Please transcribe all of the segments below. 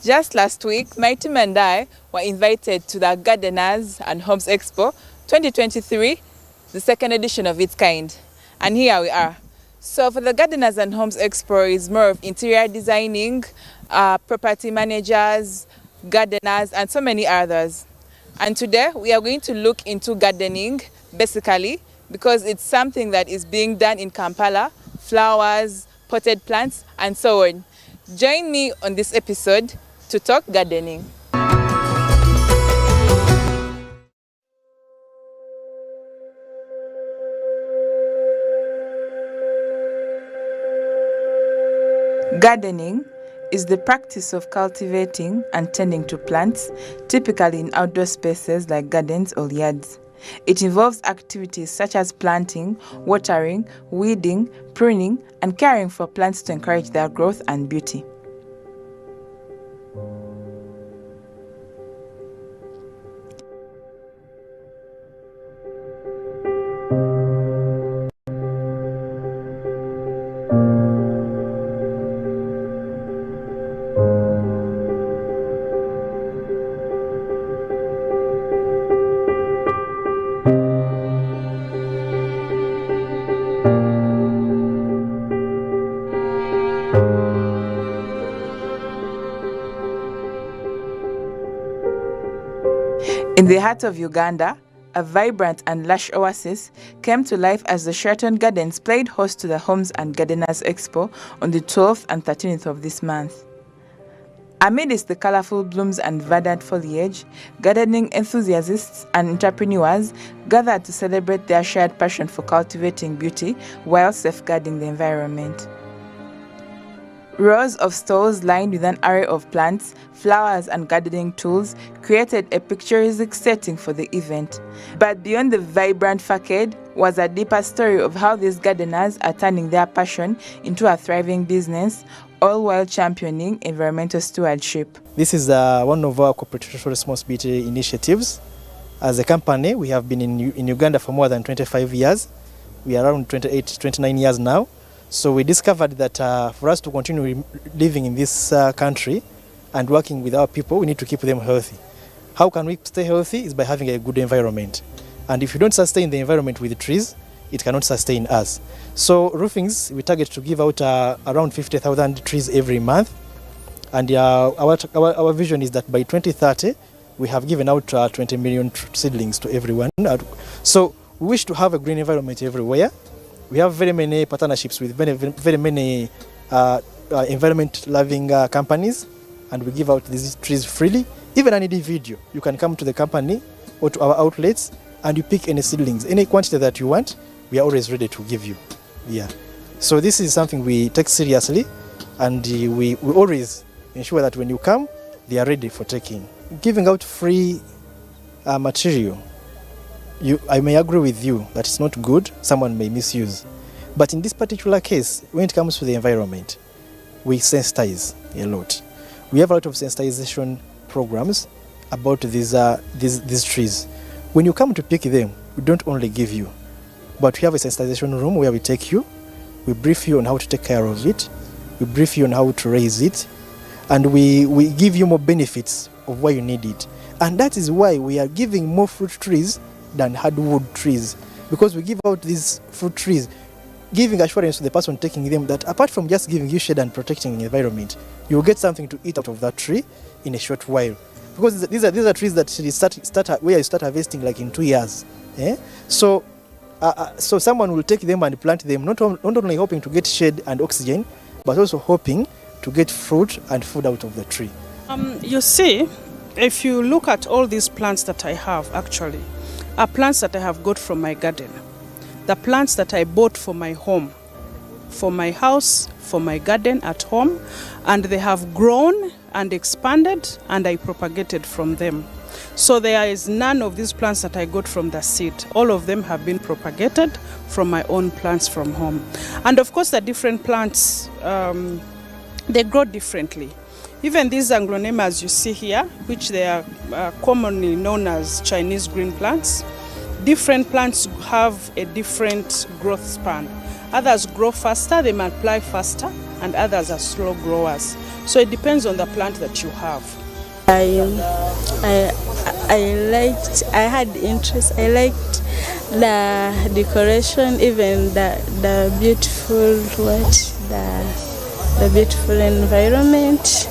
Just last week, my team and I were invited to the Gardeners and Homes Expo 2023, the second edition of its kind. And here we are. So for the Gardeners and Homes Expo is more of interior designing, property managers, gardeners, and so many others. And today we are going to look into gardening, basically, because it's something that is being done in Kampala, flowers, potted plants, and so on. Join me on this episode to talk gardening. Gardening is the practice of cultivating and tending to plants, typically in outdoor spaces like gardens or yards. It involves activities such as planting, watering, weeding, pruning, and caring for plants to encourage their growth and beauty. In the heart of Uganda, a vibrant and lush oasis came to life as the Sheraton Gardens played host to the Homes and Gardeners Expo on the 12th and 13th of this month. Amidst the colorful blooms and verdant foliage, gardening enthusiasts and entrepreneurs gathered to celebrate their shared passion for cultivating beauty while safeguarding the environment. Rows of stalls lined with an array of plants, flowers, and gardening tools created a picturesque setting for the event. But beyond the vibrant facade was a deeper story of how these gardeners are turning their passion into a thriving business, all while championing environmental stewardship. This is one of our corporate social responsibility initiatives. As a company, we have been in Uganda for more than 25 years. We are around 29 years now. So we discovered that for us to continue living in this country and working with our people, we need to keep them healthy. How can we stay healthy? Is by having a good environment. And if you don't sustain the environment with trees, it cannot sustain us. So roofings, we target to give out around 50,000 trees every month. And our vision is that by 2030, we have given out 20 million seedlings to everyone. So we wish to have a green environment everywhere. We have very many partnerships with very many environment-loving companies, and we give out these trees freely. Even an individual, you can come to the company or to our outlets and you pick any seedlings, any quantity that you want, we are always ready to give you. Yeah. So this is something we take seriously, and we always ensure that when you come, they are ready for taking. Giving out free material, I may agree with you that it's not good, someone may misuse. But in this particular case, when it comes to the environment, we sensitize a lot. We have a lot of sensitization programs about these trees. When you come to pick them, we don't only give you, but we have a sensitization room where we take you, we brief you on how to take care of it, we brief you on how to raise it, and we give you more benefits of why you need it. And that is why we are giving more fruit trees than hardwood trees, because we give out these fruit trees, giving assurance to the person taking them that apart from just giving you shade and protecting the environment, you will get something to eat out of that tree in a short while. Because these are trees that where you start harvesting like in 2 years. So someone will take them and plant them, not only hoping to get shade and oxygen, but also hoping to get fruit and food out of the tree. You see, if you look at all these plants that I have actually, are plants that I have got from my garden. The plants that I bought for my home, for my house, for my garden at home, and they have grown and expanded, and I propagated from them. So there is none of these plants that I got from the seed. All of them have been propagated from my own plants from home. And of course the different plants, they grow differently. Even these anglonemas you see here, which they are commonly known as Chinese green plants, different plants have a different growth span. Others grow faster, they multiply faster, and others are slow growers. So it depends on the plant that you have. I had interest. I liked the decoration, even the beautiful the beautiful environment.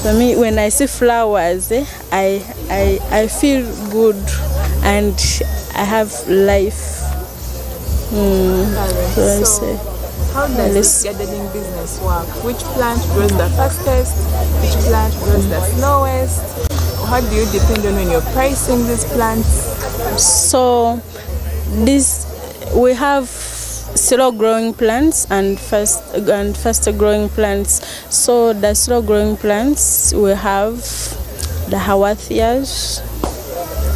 For me, when I see flowers, I feel good and I have life. So how does this gardening business work? Which plant grows the fastest? Which plant grows the slowest? How do you depend on when you're pricing these plants? So we have slow growing plants and faster growing plants. So the slow growing plants, we have the Hawathias.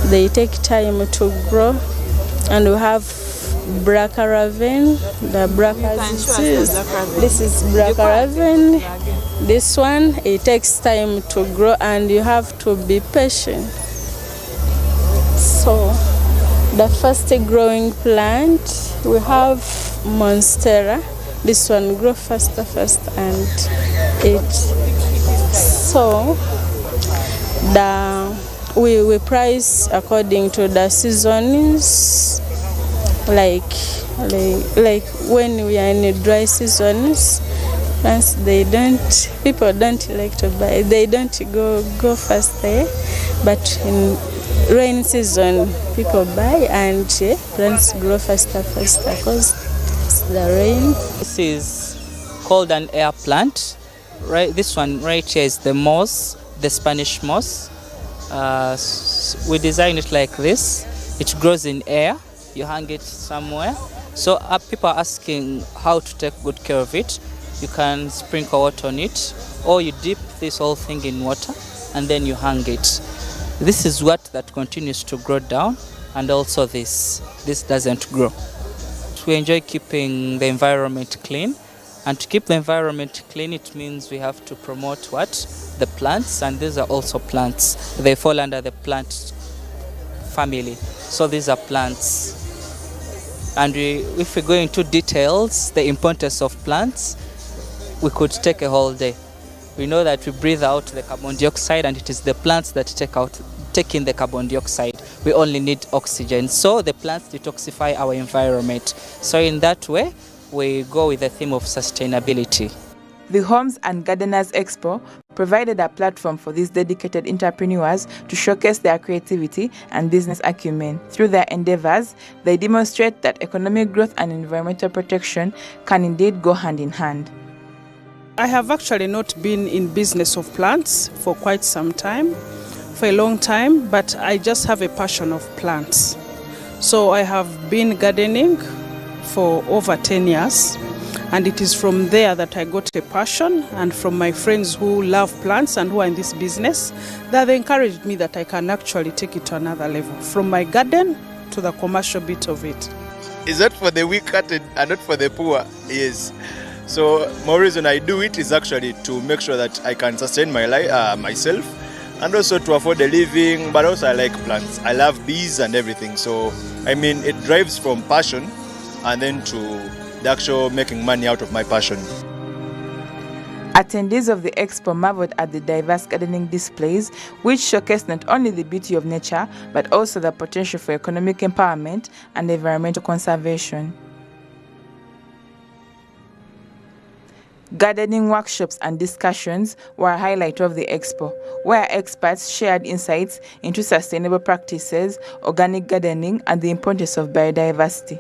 They take time to grow, and we have Bracaraven. This is Bracaraven. This one, it takes time to grow and you have to be patient. So the fast growing plant, we have Monstera. This one grow faster and it. So we price according to the seasons. Like when we are in dry seasons, plants people don't like to buy. They don't go fast there, but in rain season people buy and plants grow faster because it's the rain. This is called an air plant. Right, this one right here is the moss, the Spanish moss. We design it like this. It grows in air. You hang it somewhere. So people are asking how to take good care of it. You can sprinkle water on it, or you dip this whole thing in water and then you hang it. This is what that continues to grow down, and also this doesn't grow. We enjoy keeping the environment clean, and to keep the environment clean, it means we have to promote the plants, and these are also plants. They fall under the plant family. So these are plants. And if we go into details, the importance of plants, we could take a whole day. We know that we breathe out the carbon dioxide, and it is the plants that take in the carbon dioxide. We only need oxygen. So the plants detoxify our environment. So in that way, we go with the theme of sustainability. The Homes and Gardeners Expo provided a platform for these dedicated entrepreneurs to showcase their creativity and business acumen. Through their endeavors, they demonstrate that economic growth and environmental protection can indeed go hand in hand. I have actually not been in business of plants for quite some time, for a long time, but I just have a passion of plants. So I have been gardening for over 10 years. And it is from there that I got a passion, and from my friends who love plants and who are in this business, that they encouraged me that I can actually take it to another level, from my garden to the commercial bit of it. Is that for the weak-hearted and not for the poor? Yes. So more reason I do it is actually to make sure that I can sustain my life, myself, and also to afford a living, but also I like plants. I love bees and everything. So, I mean, it drives from passion and then to the actual making money out of my passion. Attendees of the expo marveled at the diverse gardening displays, which showcased not only the beauty of nature, but also the potential for economic empowerment and environmental conservation. Gardening workshops and discussions were a highlight of the expo, where experts shared insights into sustainable practices, organic gardening, and the importance of biodiversity.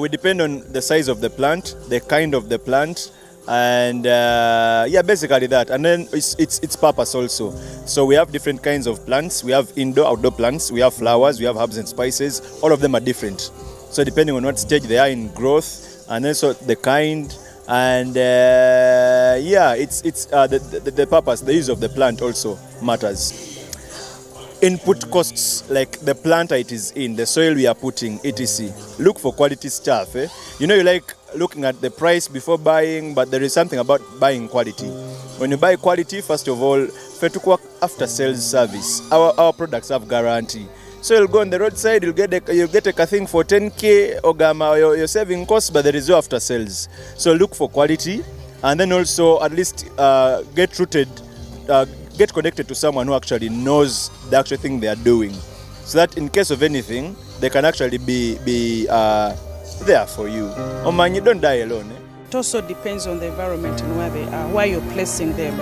We depend on the size of the plant, the kind of the plant, and basically that. And then its purpose also. So we have different kinds of plants. We have indoor, outdoor plants. We have flowers. We have herbs and spices. All of them are different. So depending on what stage they are in growth, and also the kind. And the purpose, the use of the plant also matters. Input costs, like the plant it is in, the soil we are putting, etc. Look for quality stuff. You know, you like looking at the price before buying, but there is something about buying quality. When you buy quality, first of all, after sales service, our products have guarantee. So you'll go on the roadside, you'll get a thing for 10k, or your saving costs, but there is no after sales. So look for quality, and then also at least get connected to someone who actually knows the actual thing they are doing, so that in case of anything, they can actually be there for you. Oh man, you don't die alone. It also depends on the environment and where they are, where you're placing them.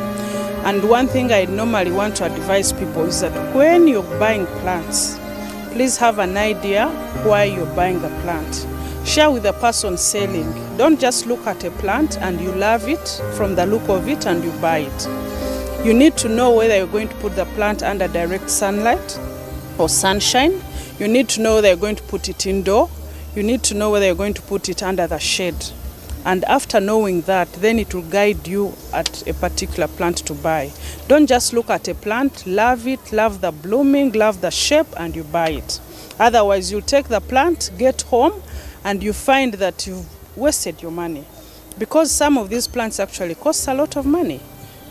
And one thing I normally want to advise people is that when you're buying plants, please have an idea why you're buying the plant. Share with the person selling. Don't just look at a plant and you love it from the look of it and you buy it. You need to know whether you're going to put the plant under direct sunlight or sunshine. You need to know whether you're going to put it indoor. You need to know whether you're going to put it under the shade. And after knowing that, then it will guide you at a particular plant to buy. Don't just look at a plant, love it, love the blooming, love the shape, and you buy it. Otherwise, you'll take the plant, get home, and you find that you've wasted your money. Because some of these plants actually cost a lot of money.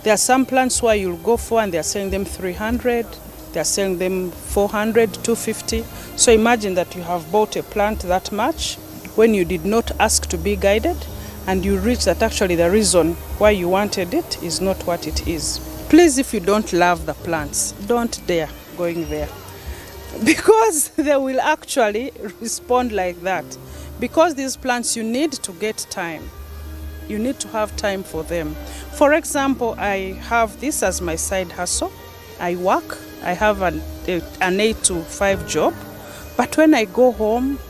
There are some plants where you'll go for and they're selling them 300, they're selling them 400, 250. So imagine that you have bought a plant that much when you did not ask to be guided, and you reach that actually the reason why you wanted it is not what it is. Please, if you don't love the plants, don't dare going there, because they will actually respond like that. Because these plants, you need to get time. You need to have time for them. For example, I have this as my side hustle. I work, I have an 8 to 5 job, but when I go home,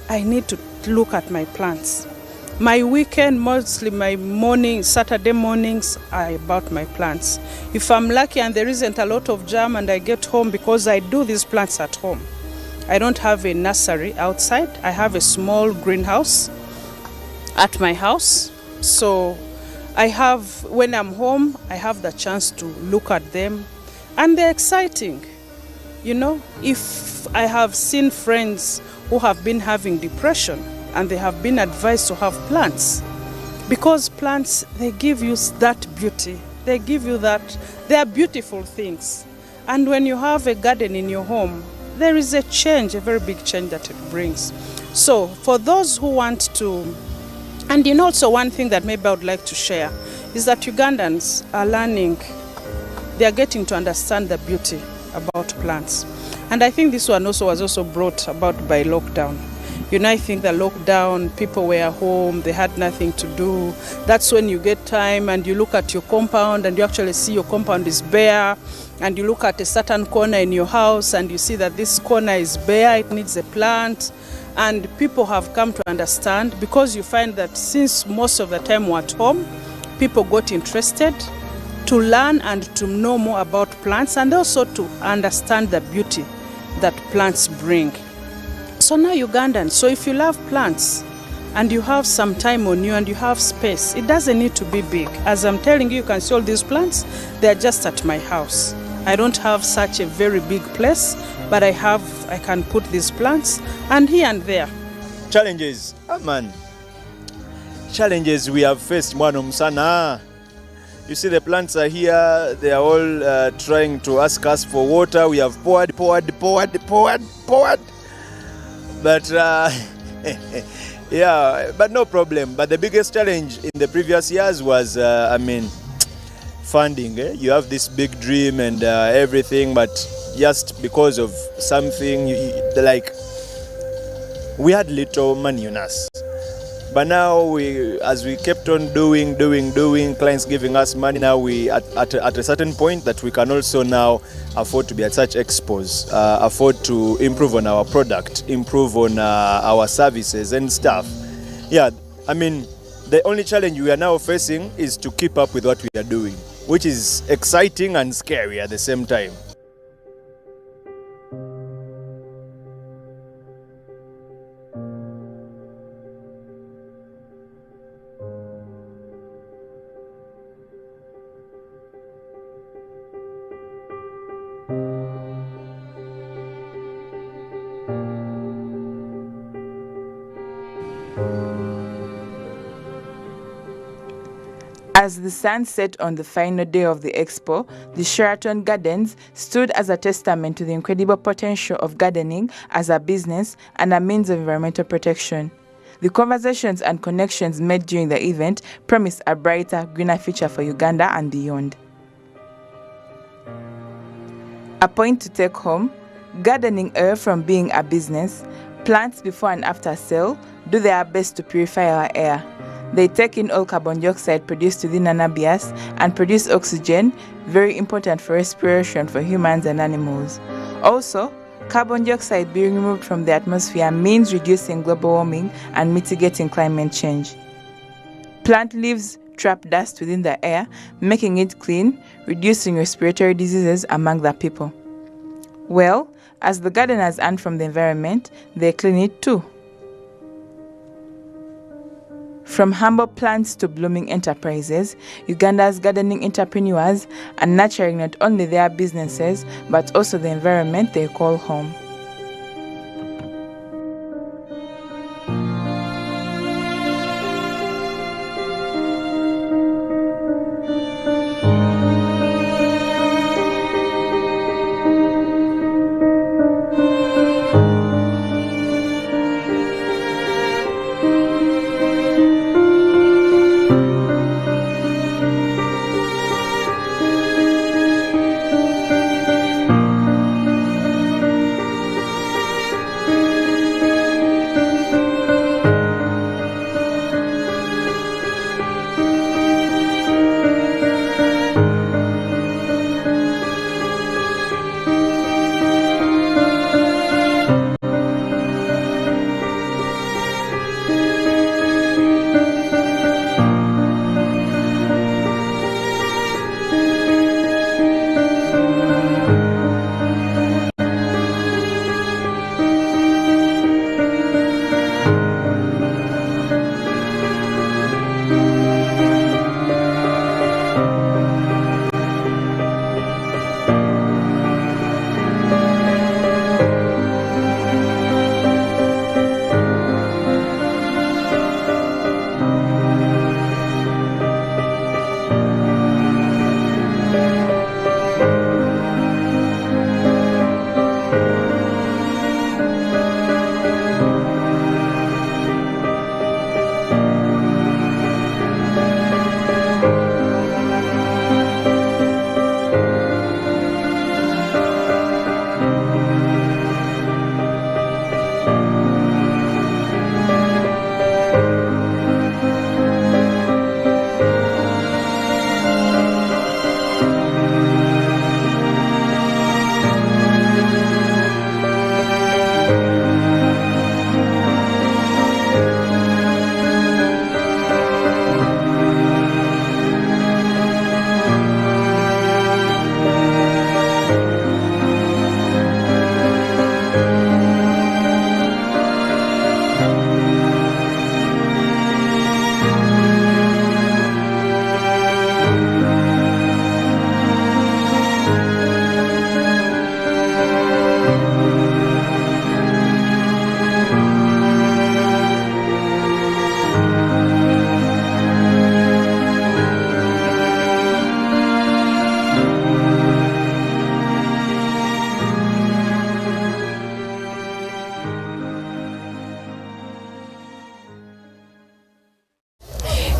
I need to look at my plants. My weekend, mostly my morning, Saturday mornings, are about my plants. If I'm lucky and there isn't a lot of jam and I get home, because I do these plants at home. I don't have a nursery outside. I have a small greenhouse at my house. So when I'm home, I have the chance to look at them, and they're exciting. You know, if I have seen friends who have been having depression and they have been advised to have plants, because plants, they give you that beauty. They give you that, they are beautiful things. And when you have a garden in your home, there is a change, a very big change that it brings. So for those who want to, and you know, also one thing that maybe I would like to share is that Ugandans are learning, they are getting to understand the beauty about plants. And I think this one also was also brought about by lockdown. You know, I think the lockdown, people were home, they had nothing to do. That's when you get time and you look at your compound and you actually see your compound is bare, and you look at a certain corner in your house and you see that this corner is bare, it needs a plant. And people have come to understand, because you find that since most of the time we're at home, people got interested to learn and to know more about plants, and also to understand the beauty that plants bring. So now Ugandans, so if you love plants and you have some time on you and you have space, it doesn't need to be big. As I'm telling you, you can see all these plants, they're just at my house. I don't have such a very big place, but I can put these plants, and here and there. Challenges, challenges we have faced, sana. You see the plants are here, they are all trying to ask us for water. We have poured. But yeah, but no problem. But the biggest challenge in the previous years was, funding. You have this big dream and everything, but just because of something, we had little money on us. But now, as we kept on doing, clients giving us money, now we at a certain point that we can also now afford to be at such expos, afford to improve on our product, improve on our services and stuff. Yeah, the only challenge we are now facing is to keep up with what we are doing, which is exciting and scary at the same time. As the sun set on the final day of the expo, the Sheraton Gardens stood as a testament to the incredible potential of gardening as a business and a means of environmental protection. The conversations and connections made during the event promise a brighter, greener future for Uganda and beyond. A point to take home: gardening away from being a business, plants before and after sale do their best to purify our air. They take in all carbon dioxide produced within anabias and produce oxygen, very important for respiration for humans and animals. Also, carbon dioxide being removed from the atmosphere means reducing global warming and mitigating climate change. Plant leaves trap dust within the air, making it clean, reducing respiratory diseases among the people. Well, as the gardeners earn from the environment, they clean it too. From humble plants to blooming enterprises, Uganda's gardening entrepreneurs are nurturing not only their businesses, but also the environment they call home.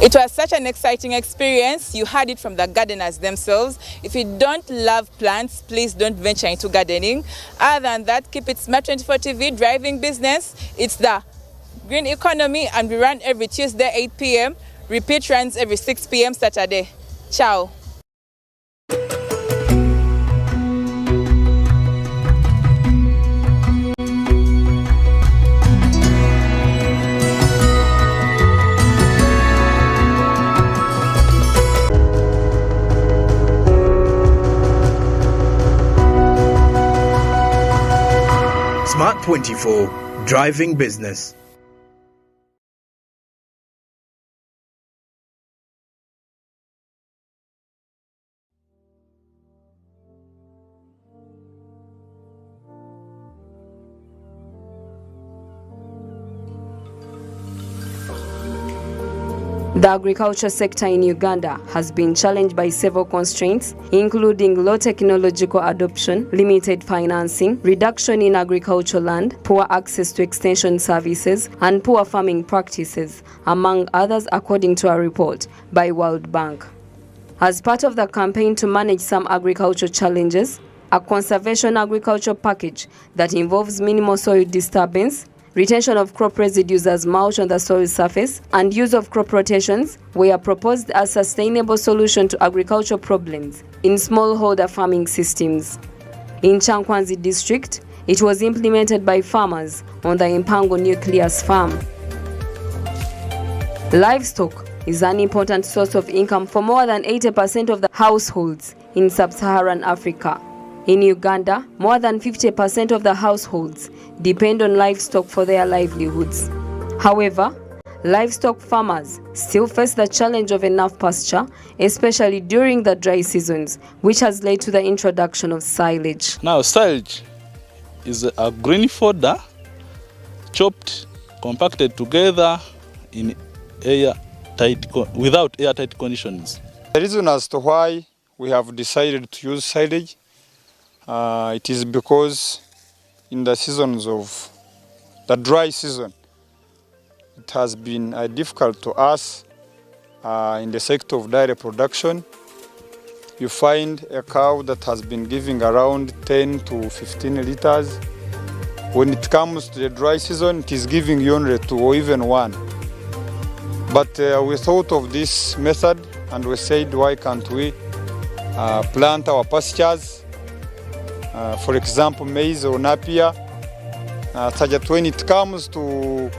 It was such an exciting experience. You heard it from the gardeners themselves. If you don't love plants, please don't venture into gardening. Other than that, keep it Smart 24 TV driving business. It's the Green Economy, and we run every Tuesday 8 p.m. Repeat runs every 6 p.m. Saturday. Ciao. Smart 24, driving business. The agriculture sector in Uganda has been challenged by several constraints, including low technological adoption, limited financing, reduction in agricultural land, poor access to extension services, and poor farming practices, among others, according to a report by World Bank. As part of the campaign to manage some agricultural challenges, a conservation agriculture package that involves minimal soil disturbance, retention of crop residues as mulch on the soil surface, and use of crop rotations were proposed as sustainable solution to agricultural problems in smallholder farming systems. In Chankwanzi district, it was implemented by farmers on the Impango Nucleus farm. Livestock is an important source of income for more than 80% of the households in sub-Saharan Africa. In Uganda, more than 50% of the households depend on livestock for their livelihoods. However, livestock farmers still face the challenge of enough pasture, especially during the dry seasons, which has led to the introduction of silage. Now, silage is a green fodder chopped, compacted together in without airtight conditions. The reason as to why we have decided to use silage, it is because in the seasons of the dry season, it has been difficult to us in the sector of dairy production. You find a cow that has been giving around 10 to 15 liters. When it comes to the dry season, it is giving you only 2 or even 1. But we thought of this method and we said, why can't we plant our pastures? For example, maize or napier, such that when it comes to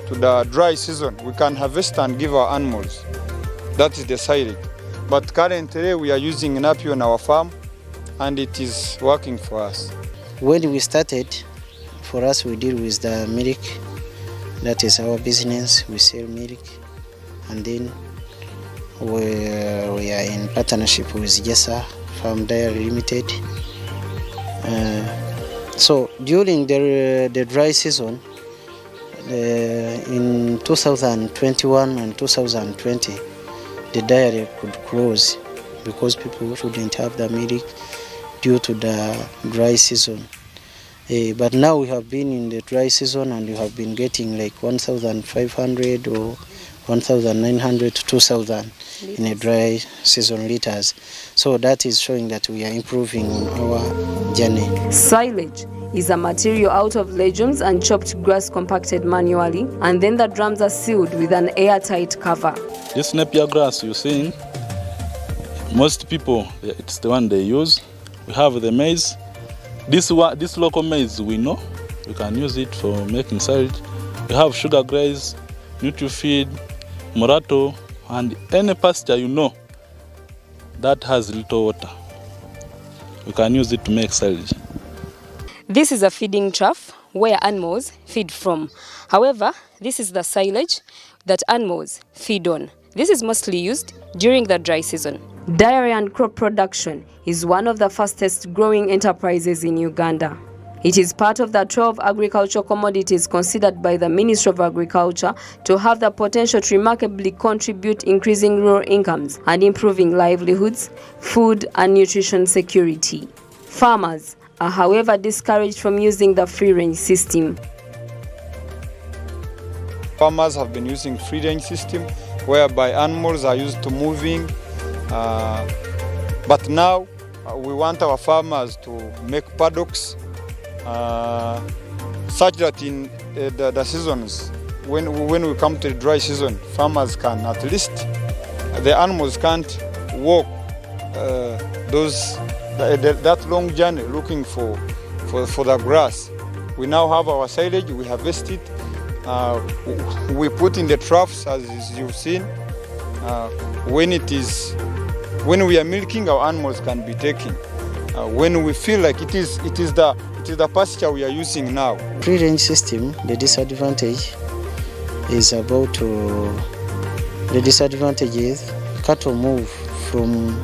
the dry season, we can harvest and give our animals. That is the silage. But currently we are using napier on our farm and it is working for us. When we started, for us we deal with the milk. That is our business, we sell milk. And then we are in partnership with Jessa Farm Dairy Limited. So during the dry season, in 2021 and 2020, the dairy could close because people shouldn't have the milk due to the dry season. But now we have been in the dry season and we have been getting like 1,500 or 1,900 to 2,000 in a dry season liters. So that is showing that we are improving our journey. Silage is a material out of legumes and chopped grass compacted manually, and then the drums are sealed with an airtight cover. This napier grass you're seeing, most people, it's the one they use. We have the maize. This local maize we know, we can use it for making silage. We have sugar grass, NutriFeed, Morato, and any pasture you know that has little water. We can use it to make silage. This is a feeding trough where animals feed from. However, this is the silage that animals feed on. This is mostly used during the dry season. Dairy and crop production is one of the fastest growing enterprises in Uganda. It is part of the 12 agricultural commodities considered by the Ministry of Agriculture to have the potential to remarkably contribute increasing rural incomes and improving livelihoods, food and nutrition security. Farmers are, however, discouraged from using the free-range system. Farmers have been using free-range system whereby animals are used to moving. But now we want our farmers to make paddocks such that in the seasons, when we come to the dry season, farmers can at least, the animals can't walk that long journey looking for the grass. We now have our silage, we harvest it, we put in the troughs as you've seen. When we are milking, our animals can be taken. When we feel like it is the pasture we are using now. Free-range system, the disadvantage is cattle move from